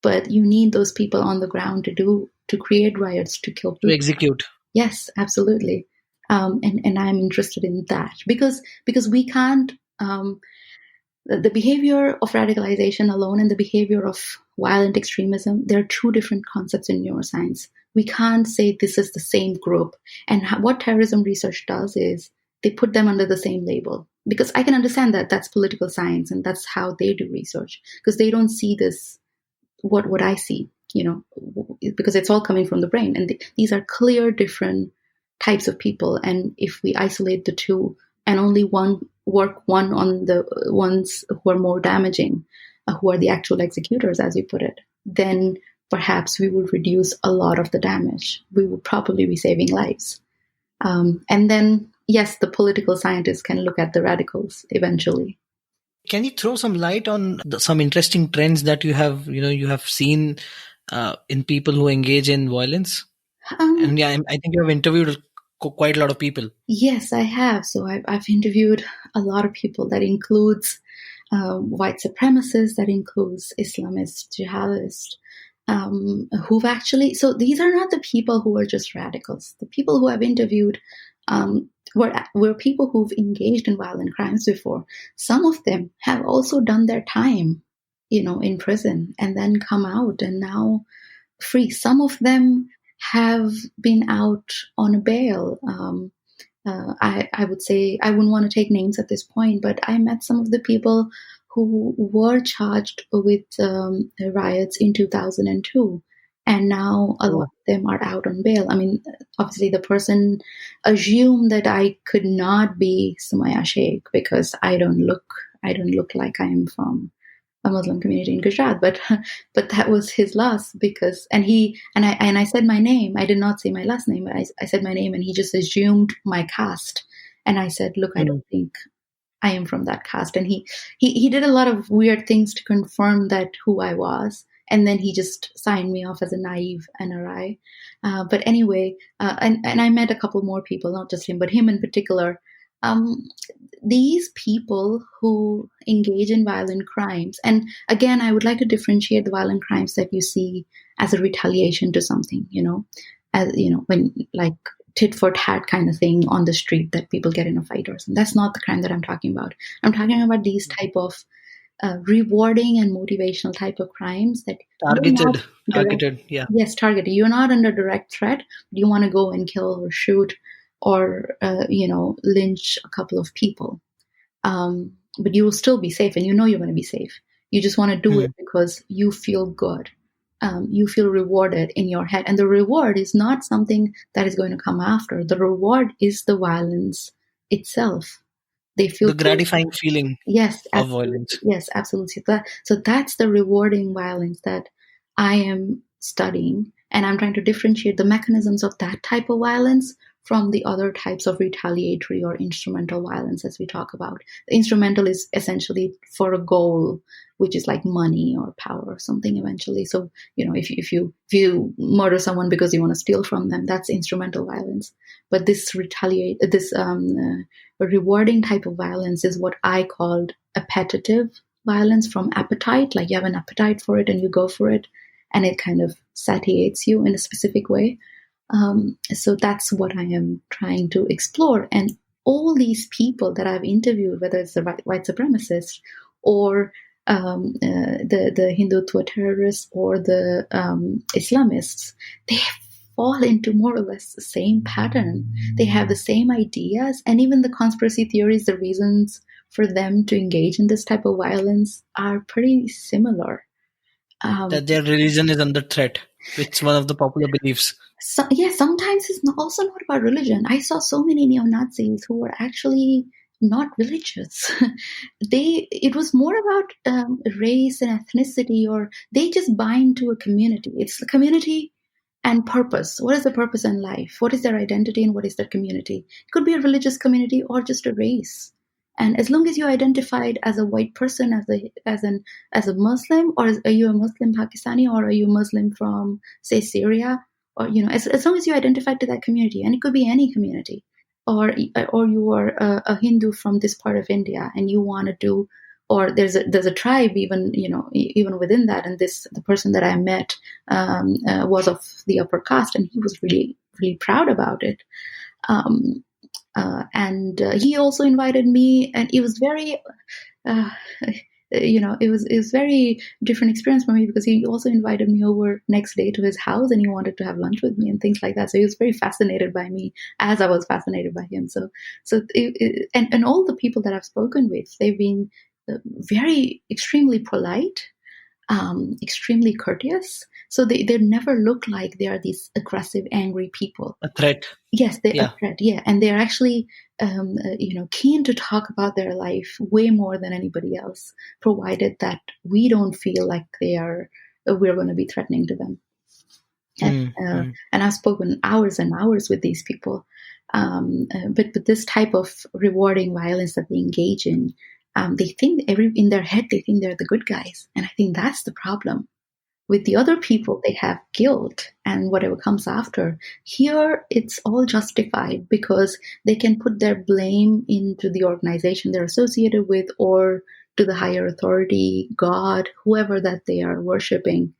Speaker 1: but you need those people on the ground to create riots, to kill people.
Speaker 2: To execute.
Speaker 1: Yes, absolutely. And I'm interested in that because we can't, the behavior of radicalization alone and the behavior of violent extremism, there are two different concepts in neuroscience. We can't say this is the same group. And what terrorism research does is they put them under the same label, because I can understand that that's political science and that's how they do research, because they don't see this, what I see, because it's all coming from the brain. And these are clear different types of people. And if we isolate the two and only work on the ones who are more damaging, who are the actual executors, as you put it, then perhaps we will reduce a lot of the damage. We will probably be saving lives. And then, yes, the political scientists can look at the radicals eventually.
Speaker 2: Can you throw some light on some interesting trends that you have seen in people who engage in violence? And I think you have interviewed quite a lot of people.
Speaker 1: Yes, I have. So I've interviewed a lot of people. That includes white supremacists, that includes Islamists, jihadists, who've actually, so these are not the people who are just radicals. The people who I've interviewed were people who've engaged in violent crimes before. Some of them have also done their time, in prison and then come out and now free. Some of them have been out on a bail. I would say, I wouldn't want to take names at this point, but I met some of the people who were charged with riots in 2002. And now a lot of them are out on bail. I mean, obviously the person assumed that I could not be Sumaiya Shaikh because I don't look like I am from a Muslim community in Gujarat, but that was his loss, because I said my name. I did not say my last name, but I said my name, and he just assumed my caste. And I said, look, I don't think I am from that caste. And he did a lot of weird things to confirm that who I was. And then he just signed me off as a naive NRI. But anyway, and I met a couple more people, not just him, but him in particular. These people who engage in violent crimes, and again, I would like to differentiate the violent crimes that you see as a retaliation to something, when like tit for tat kind of thing on the street that people get in a fight or something. That's not the crime that I'm talking about. I'm talking about these type of rewarding and motivational type of crimes that
Speaker 2: targeted. Yeah.
Speaker 1: Yes, targeted. You're not under direct threat, but you want to go and kill or shoot or lynch a couple of people, but you will still be safe, and you're going to be safe. You just want to do it because you feel good. You feel rewarded in your head, and the reward is not something that is going to come after. The reward is the violence itself. They feel
Speaker 2: the gratifying feeling.
Speaker 1: Yes,
Speaker 2: of violence.
Speaker 1: Yes, absolutely. So that's the rewarding violence that I am studying, and I'm trying to differentiate the mechanisms of that type of violence from the other types of retaliatory or instrumental violence, as we talk about. The instrumental is essentially for a goal, which is like money or power or something eventually. So, if you murder someone because you want to steal from them, that's instrumental violence. But this rewarding type of violence is what I called appetitive violence, from appetite. Like you have an appetite for it and you go for it, and it kind of satiates you in a specific way. So that's what I am trying to explore. And all these people that I've interviewed, whether it's the white supremacists or the Hindutva terrorists or the Islamists, they have fall into more or less the same pattern. They have the same ideas, and even the conspiracy theories, the reasons for them to engage in this type of violence are pretty similar.
Speaker 2: That their religion is under threat. It's one of the popular beliefs.
Speaker 1: Sometimes it's also not about religion. I saw so many neo-Nazis who were actually not religious. It was more about race and ethnicity, or they just bind to a community. It's the community and purpose. What is the purpose in life? What is their identity and what is their community? It could be a religious community or just a race. And as long as you identified as a white person, as a Muslim, or are you a Muslim Pakistani, or are you Muslim from, say, Syria, or as long as you identified to that community, and it could be any community, or you are a Hindu from this part of India, and you want to do, or there's a tribe even within that, and the person that I met was of the upper caste, and he was really, really proud about it. And he also invited me, and it was very, it was very different experience for me, because he also invited me over next day to his house, and he wanted to have lunch with me and things like that. So he was very fascinated by me, as I was fascinated by him. And all the people that I've spoken with, they've been very extremely polite, extremely courteous. So they never look like they are these aggressive, angry people.
Speaker 2: A threat.
Speaker 1: Yes, they're a threat. Yeah, and they're actually, keen to talk about their life way more than anybody else, provided that we don't feel like we're going to be threatening to them. And I've spoken hours and hours with these people. But this type of rewarding violence that they engage in, they think in their head, they think they're the good guys. And I think that's the problem. With the other people, they have guilt and whatever comes after. Here, it's all justified because they can put their blame into the organization they're associated with, or to the higher authority, God, whoever that they are worshiping.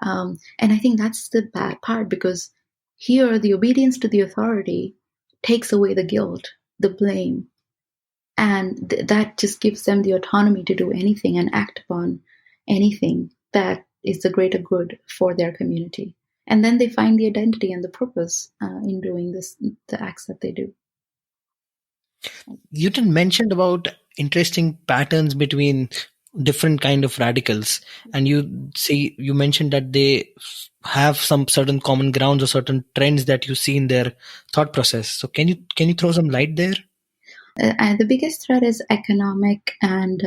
Speaker 1: And I think that's the bad part, because here, the obedience to the authority takes away the guilt, the blame. And that just gives them the autonomy to do anything and act upon anything that is the greater good for their community. And then they find the identity and the purpose in doing the acts that they do.
Speaker 2: You did mention about interesting patterns between different kind of radicals, and you mentioned that they have some certain common grounds or certain trends that you see in their thought process. So can you throw some light there?
Speaker 1: And the biggest threat is economic and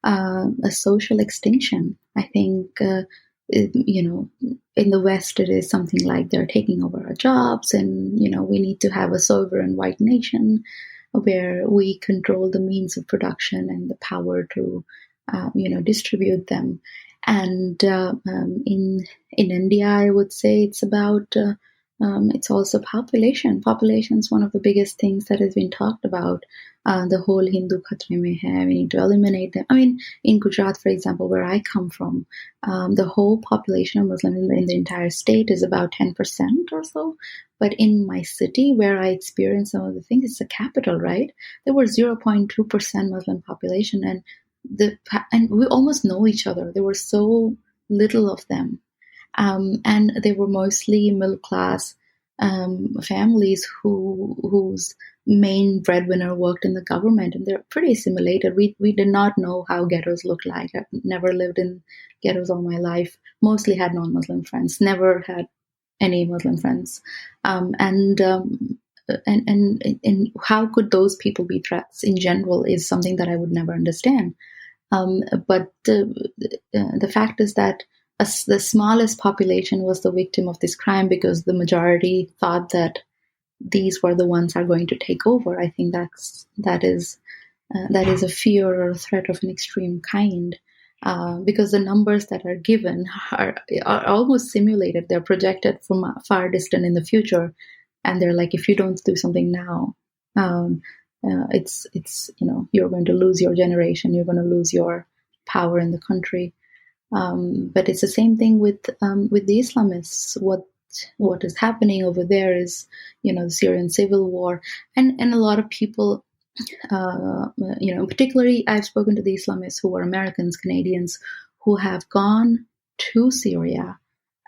Speaker 1: a social extinction. I think, in the West, it is something like they're taking over our jobs, and, we need to have a sovereign white nation where we control the means of production and the power to, distribute them. And in India, I would say it's about it's also population. Population is one of the biggest things that has been talked about. The whole Hindu khatre mein hai, we need to eliminate them. I mean, in Gujarat, for example, where I come from, the whole population of Muslims in the entire state is about 10% or so. But in my city, where I experienced some of the things, it's the capital, right? There were 0.2% Muslim population, and we almost know each other. There were so little of them. And they were mostly middle-class families whose main breadwinner worked in the government, and they're pretty assimilated. We did not know how ghettos looked like. I've never lived in ghettos all my life. Mostly had non-Muslim friends. Never had any Muslim friends. And how could those people be threats in general is something that I would never understand. But the fact is that the smallest population was the victim of this crime, because the majority thought that these were the ones who are going to take over. I think that is a fear or a threat of an extreme kind, because the numbers that are given are almost simulated. They're projected from far distant in the future, and they're like, if you don't do something now, it's you're going to lose your generation. You're going to lose your power in the country. But it's the same thing with the Islamists. What is happening over there is, the Syrian civil war, and a lot of people, particularly I've spoken to the Islamists who are Americans, Canadians, who have gone to Syria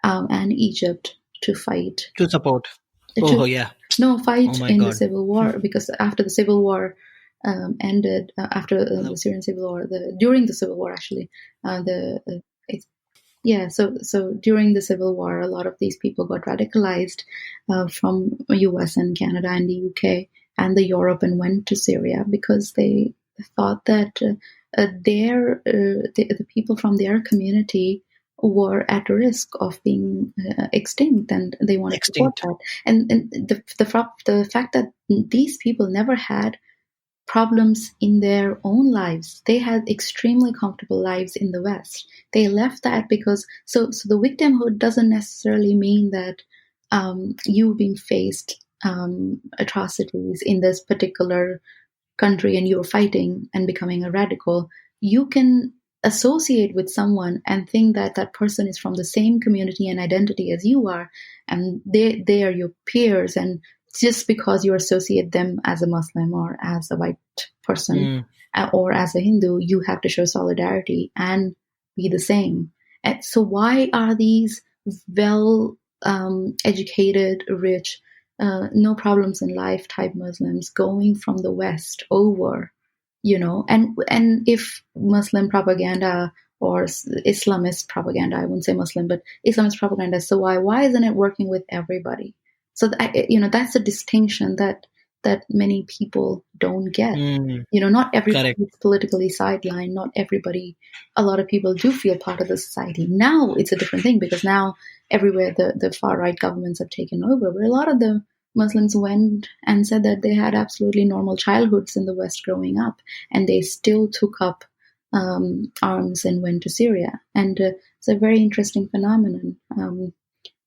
Speaker 1: and Egypt to fight.
Speaker 2: To support.
Speaker 1: Fight
Speaker 2: Oh my
Speaker 1: in the
Speaker 2: God.
Speaker 1: Civil War, because after the Civil War ended, after the Syrian Civil War, during the Civil War actually, so during the Civil War, a lot of these people got radicalized from US and Canada and the UK and the Europe, and went to Syria because they thought that the people from their community were at risk of being extinct, and they wanted to support that. And the fact that these people never had problems in their own lives. They had extremely comfortable lives in the West. They left that because so the victimhood doesn't necessarily mean that you being faced atrocities in this particular country and you're fighting and becoming a radical. You can associate with someone and think that that person is from the same community and identity as you are, and they are your peers, and just because you associate them as a Muslim or as a white person or as a Hindu, you have to show solidarity and be the same. And so why are these well educated, rich, no problems in life type Muslims going from the West over, and if Muslim propaganda or Islamist propaganda, I wouldn't say Muslim, but Islamist propaganda, so why isn't it working with everybody? So that's a distinction that many people don't get. Not everybody is politically sidelined. Not everybody. A lot of people do feel part of the society. Now it's a different thing, because now everywhere the far right governments have taken over. But a lot of the Muslims went and said that they had absolutely normal childhoods in the West growing up, and they still took up arms and went to Syria. And it's a very interesting phenomenon.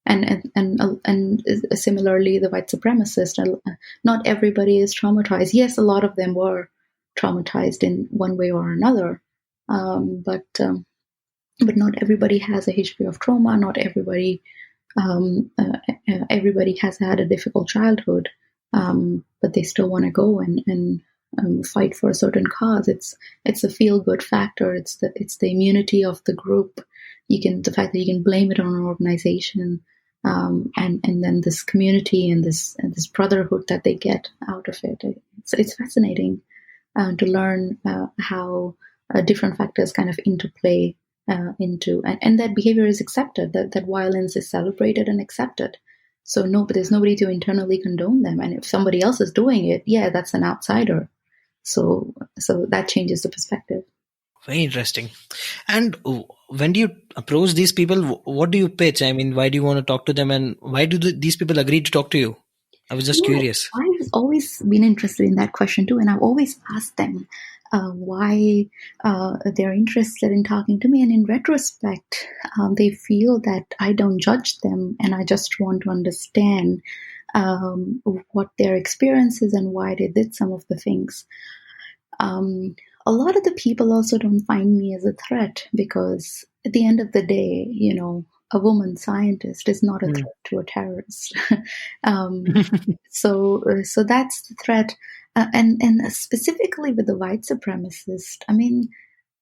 Speaker 1: And similarly, the white supremacists, not everybody is traumatized. Yes, a lot of them were traumatized in one way or another, but not everybody has a history of trauma. Not everybody everybody has had a difficult childhood, but they still want to go and fight for a certain cause. It's a feel good factor. It's the immunity of the group. The fact that you can blame it on an organization. And then this community and this brotherhood that they get out of it. It's fascinating to learn how different factors kind of interplay and that behavior is accepted, that violence is celebrated and accepted. So there's nobody to internally condone them. And if somebody else is doing it, that's an outsider. So that changes the perspective.
Speaker 2: Very interesting. And when do you approach these people? What do you pitch? I mean, why do you want to talk to them, and why do these people agree to talk to you? I was just curious.
Speaker 1: I've always been interested in that question too, and I've always asked them why they're interested in talking to me. And in retrospect, they feel that I don't judge them, and I just want to understand what their experience is and why they did some of the things. A lot of the people also don't find me as a threat, because at the end of the day, a woman scientist is not a threat to a terrorist. So that's the threat. And specifically with the white supremacist, I mean,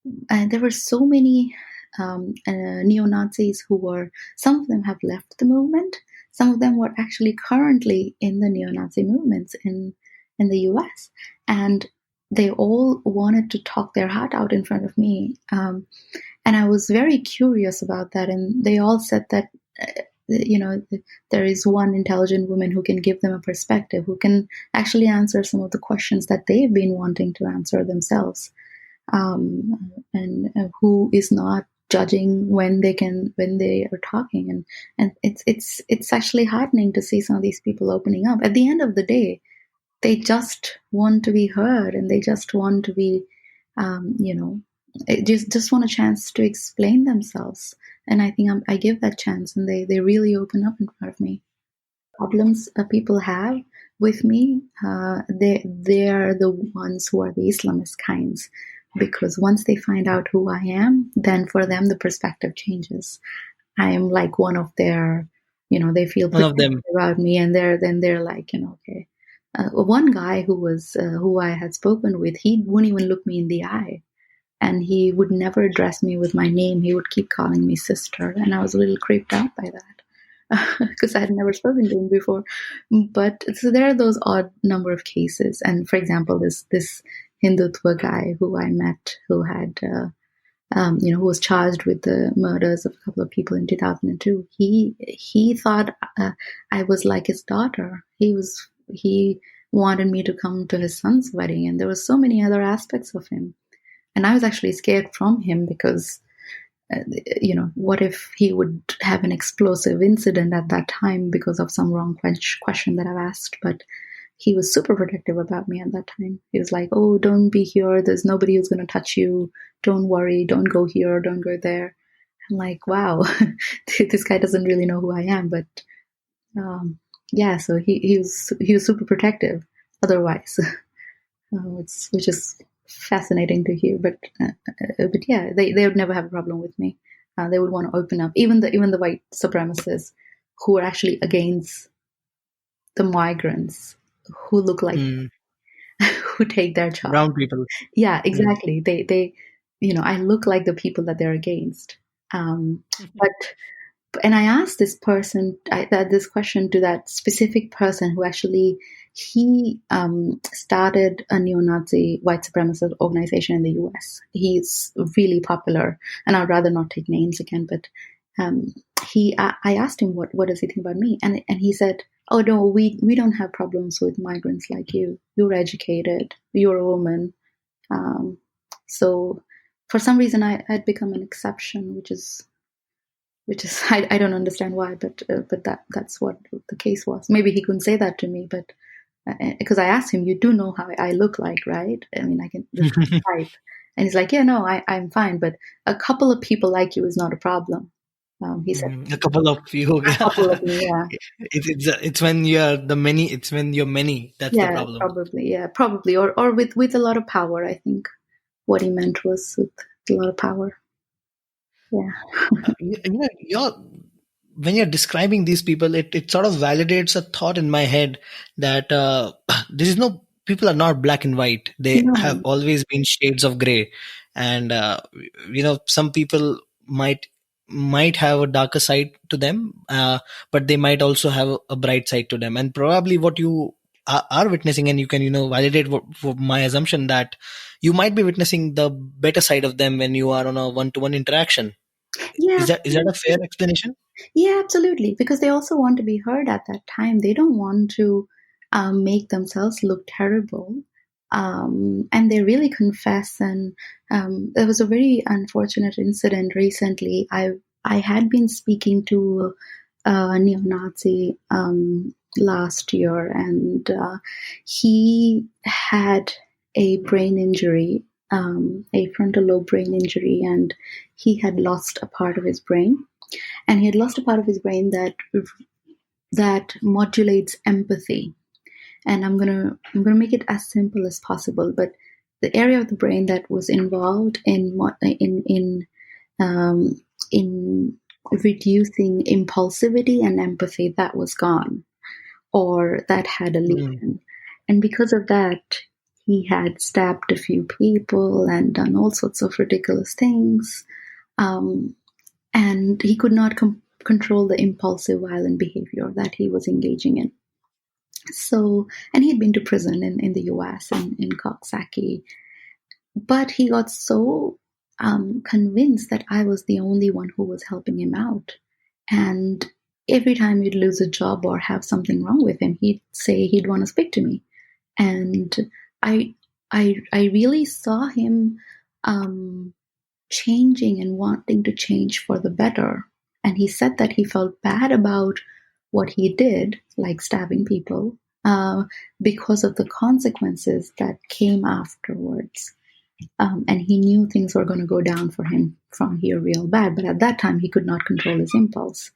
Speaker 1: there were so many neo-Nazis some of them have left the movement. Some of them were actually currently in the neo-Nazi movements in the US. And they all wanted to talk their heart out in front of me. And I was very curious about that. And they all said that, there is one intelligent woman who can give them a perspective, who can actually answer some of the questions that they've been wanting to answer themselves. And who is not judging when they are talking. And it's actually heartening to see some of these people opening up. At the end of the day, they just want to be heard, and they just want to be, just want a chance to explain themselves. And I think I give that chance, and they really open up in front of me. Problems people have with me, they're the ones who are the Islamist kinds, because once they find out who I am, then for them the perspective changes. I am like one of their, they feel protective about me, and they're like, okay. One guy who I had spoken with, he wouldn't even look me in the eye, and he would never address me with my name. He would keep calling me sister, and I was a little creeped out by that. because I had never spoken to him before. But so there are those odd number of cases. And for example, this Hindutva guy who I met, who had who was charged with the murders of a couple of people in 2002. He thought I was like his daughter. He wanted me to come to his son's wedding, and there were so many other aspects of him. And I was actually scared from him because, what if he would have an explosive incident at that time because of some wrong question that I've asked? But he was super protective about me at that time. He was like, "Oh, don't be here. There's nobody who's going to touch you. Don't worry. Don't go here. Don't go there." I'm like, wow, this guy doesn't really know who I am. But so he was super protective otherwise, which is fascinating to hear. But yeah, they would never have a problem with me. They would want to open up. Even the white supremacists who are actually against the migrants who look like who take their job.
Speaker 2: Brown people.
Speaker 1: Yeah, exactly. They I look like the people that they're against. And I asked this person this question to that specific person who actually he started a neo-Nazi white supremacist organization in the US. He's really popular, and I'd rather not take names again. But I asked him what does he think about me, and he said, "Oh no, we don't have problems with migrants like you. You're educated. You're a woman." So for some reason, I'd become an exception, which is I don't understand why, but that's what the case was. Maybe he couldn't say that to me, but because I asked him, "You do know how I look like, right? I mean, I can this type." And he's like, "Yeah, no, I'm fine, but a couple of people like you is not a problem." He said,
Speaker 2: "A couple of you,
Speaker 1: "A couple of me, yeah."
Speaker 2: It's when you're the many. It's when you're many. That's the problem.
Speaker 1: Probably, or with a lot of power. I think what he meant was with a lot of power. Yeah.
Speaker 2: When you're describing these people, it sort of validates a thought in my head that people are not black and white. They have always been shades of gray, and some people might have a darker side to them, but they might also have a bright side to them. And probably what you are witnessing, and you can validate my assumption that you might be witnessing the better side of them when you are on a one-to-one interaction.
Speaker 1: Yeah.
Speaker 2: Is that a fair explanation?
Speaker 1: Yeah, absolutely. Because they also want to be heard at that time. They don't want to make themselves look terrible. And they really confess. And there was a very unfortunate incident recently. I had been speaking to a neo-Nazi last year, and he had a brain injury, a frontal lobe brain injury, and he had lost a part of his brain. And he had lost a part of his brain that modulates empathy. And I'm gonna make it as simple as possible. But the area of the brain that was involved in reducing impulsivity and empathy, that was gone, or that had a lesion. And because of that, he had stabbed a few people and done all sorts of ridiculous things. And he could not control the impulsive, violent behavior that he was engaging in. So, and he'd been to prison in the US, in Coxsackie. But he got so convinced that I was the only one who was helping him out. And every time he'd lose a job or have something wrong with him, he'd say he'd want to speak to me. And I really saw him changing and wanting to change for the better. And he said that he felt bad about what he did, like stabbing people, because of the consequences that came afterwards. And he knew things were going to go down for him from here real bad. But at that time, he could not control his impulse.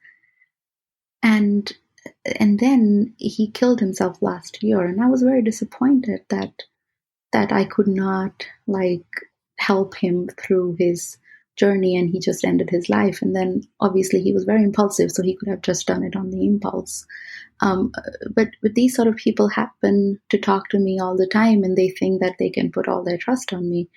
Speaker 1: And then he killed himself last year. And I was very disappointed that I could not help him through his journey, and he just ended his life. And then obviously he was very impulsive, so he could have just done it on the impulse. But these sort of people happen to talk to me all the time, and they think that they can put all their trust on me.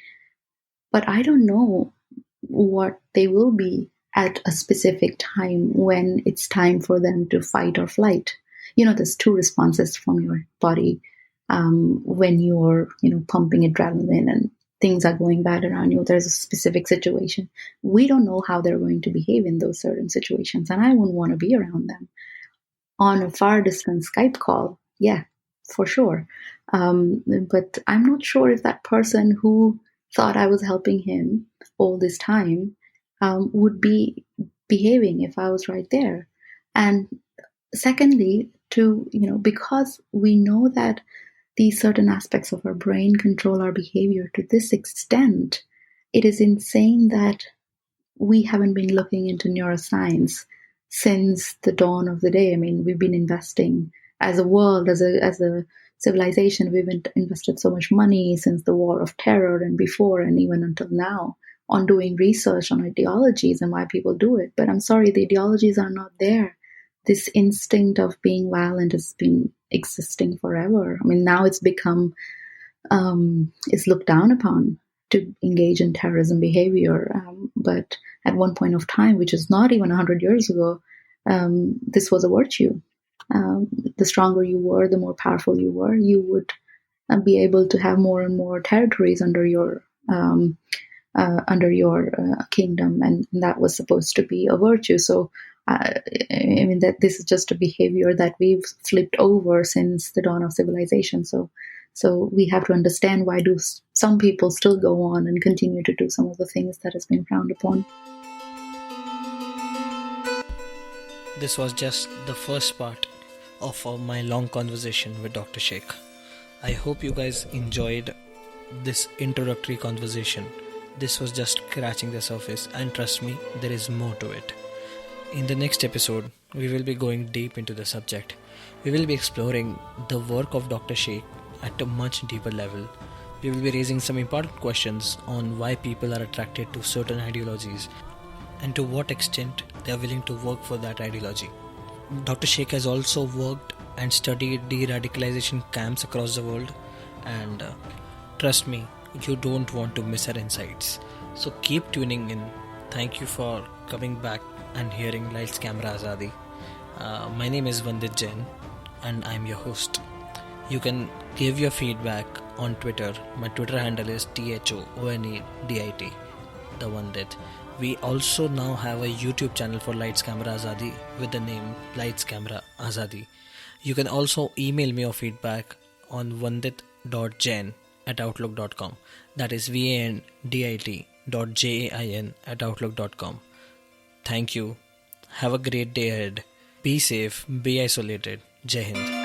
Speaker 1: But I don't know what they will be at a specific time when it's time for them to fight or flight. There's two responses from your body when you're, pumping adrenaline and things are going bad around you. There's a specific situation. We don't know how they're going to behave in those certain situations, and I wouldn't want to be around them. On a far distance Skype call, yeah, for sure. But I'm not sure if that person who thought I was helping him all this time would be behaving if I was right there. And secondly, because we know that these certain aspects of our brain control our behavior to this extent, it is insane that we haven't been looking into neuroscience since the dawn of the day. I mean, we've been investing as a world, as a civilization, we've invested so much money since the War of Terror and before, and even until now, on doing research on ideologies and why people do it. But I'm sorry, the ideologies are not there. This instinct of being violent has been existing forever. I mean, now it's become, it's looked down upon to engage in terrorism behavior. But at one point of time, which is not even 100 years ago, this was a virtue. The stronger you were, the more powerful you were, you would be able to have more and more territories under your kingdom, and that was supposed to be a virtue. So, I mean, that this is just a behavior that we've flipped over since the dawn of civilization. So we have to understand, why do some people still go on and continue to do some of the things that has been frowned upon.
Speaker 2: This was just the first part of my long conversation with Dr. Shaikh. I hope you guys enjoyed this introductory conversation. This was just scratching the surface, and trust me, there is more to it. In the next episode, we will be going deep into the subject. We will be exploring the work of Dr. Shaikh at a much deeper level. We will be raising some important questions on why people are attracted to certain ideologies and to what extent they are willing to work for that ideology. Dr. Shaikh has also worked and studied de-radicalization camps across the world, and trust me, you don't want to miss her insights. So keep tuning in. Thank you for coming back and hearing Lights Camera Azadi. My name is Vandit Jain and I'm your host. You can give your feedback on Twitter. My Twitter handle is THONEDIT, the Vandit. We also now have a YouTube channel for Lights Camera Azadi with the name Lights Camera Azadi. You can also email me your feedback on vandit.jain@outlook.com. That is vandit.jain@outlook.com. Thank you. Have a great day ahead. Be safe. Be isolated. Jai Hind.